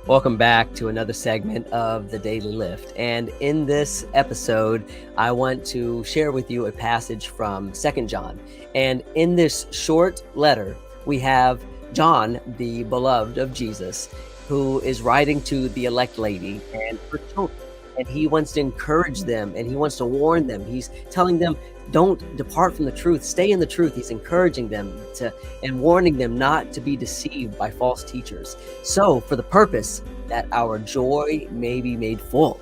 Welcome back to another segment of the Daily Lift. And in this episode, I want to share with you a passage from 2 John. And in this short letter, we have John, the beloved of Jesus, who is writing to the elect lady and her children. And he wants to encourage them and he wants to warn them. He's telling them, don't depart from the truth. Stay in the truth. He's encouraging them and warning them not to be deceived by false teachers. So, for the purpose that our joy may be made full.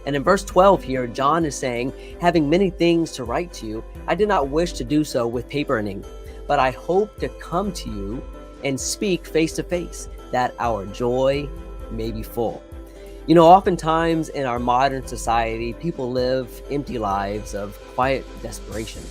And in verse 12 here, John is saying, having many things to write to you, I did not wish to do so with paper and ink, but I hope to come to you and speak face to face, that our joy may be full. You know, oftentimes in our modern society, people live empty lives of quiet desperation.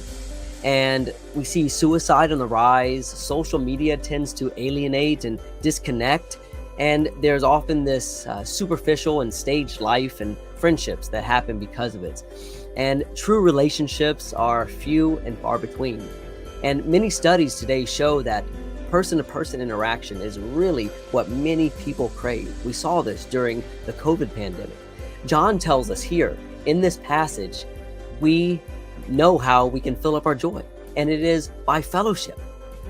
And we see suicide on the rise. Social media tends to alienate and disconnect. And there's often this superficial and staged life and friendships that happen because of it. And true relationships are few and far between. And many studies today show that person-to-person interaction is really what many people crave. We saw this during the COVID pandemic. John tells us here in this passage, we know how we can fill up our joy. And it is by fellowship,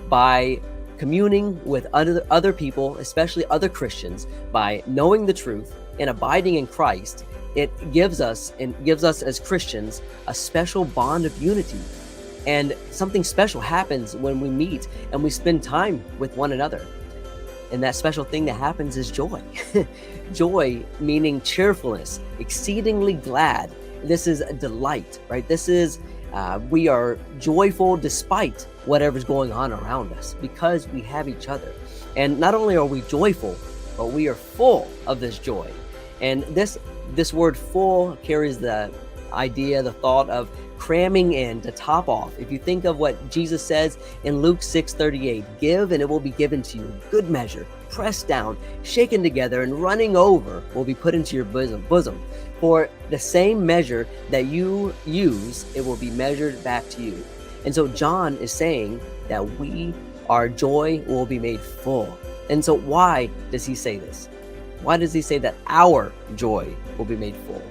by communing with other people, especially other Christians, by knowing the truth and abiding in Christ. It gives us as Christians a special bond of unity. And something special happens when we meet and we spend time with one another. And that special thing that happens is joy. Joy meaning cheerfulness, exceedingly glad. This is a delight, right? This is, we are joyful despite whatever's going on around us because we have each other. And not only are we joyful, but we are full of this joy. And this word full carries the idea, the thought of cramming in to top off. If you think of what Jesus says in Luke 6:38, give and it will be given to you. Good measure, pressed down, shaken together, and running over will be put into your bosom. For the same measure that you use, it will be measured back to you. And so John is saying that our joy will be made full. And so why does he say this? Why does he say that our joy will be made full?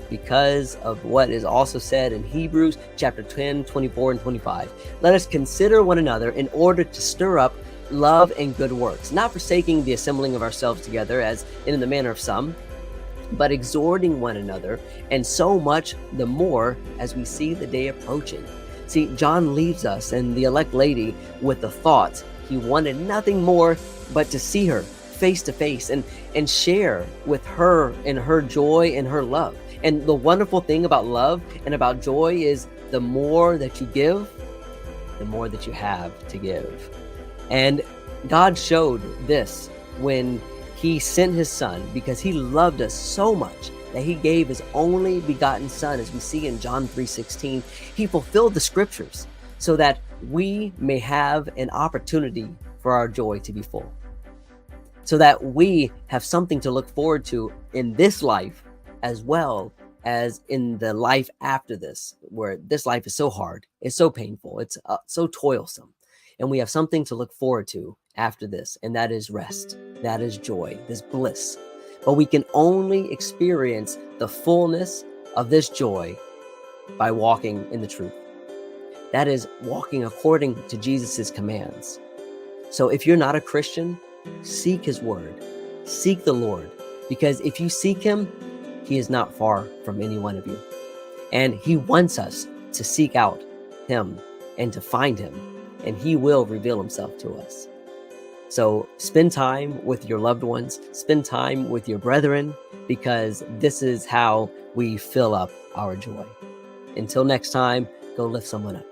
Because of what is also said in Hebrews chapter 10, 24 and 25. Let us consider one another in order to stir up love and good works, not forsaking the assembling of ourselves together as in the manner of some, but exhorting one another, and so much the more as we see the day approaching. See, John leaves us and the elect lady with the thought he wanted nothing more but to see her face to face and share with her in her joy and her love. And the wonderful thing about love and about joy is the more that you give, the more that you have to give. And God showed this when he sent his son, because he loved us so much that he gave his only begotten son, as we see in John 3:16. He fulfilled the scriptures so that we may have an opportunity for our joy to be full, so that we have something to look forward to in this life as well as in the life after this, where this life is so hard, it's so painful, it's so toilsome. And we have something to look forward to after this, and that is rest, that is joy, this bliss. But we can only experience the fullness of this joy by walking in the truth. That is walking according to Jesus's commands. So if you're not a Christian, seek his word, seek the Lord, because if you seek him, he is not far from any one of you. And he wants us to seek out him and to find him, and he will reveal himself to us. So spend time with your loved ones, spend time with your brethren, because this is how we fill up our joy. Until next time, go lift someone up.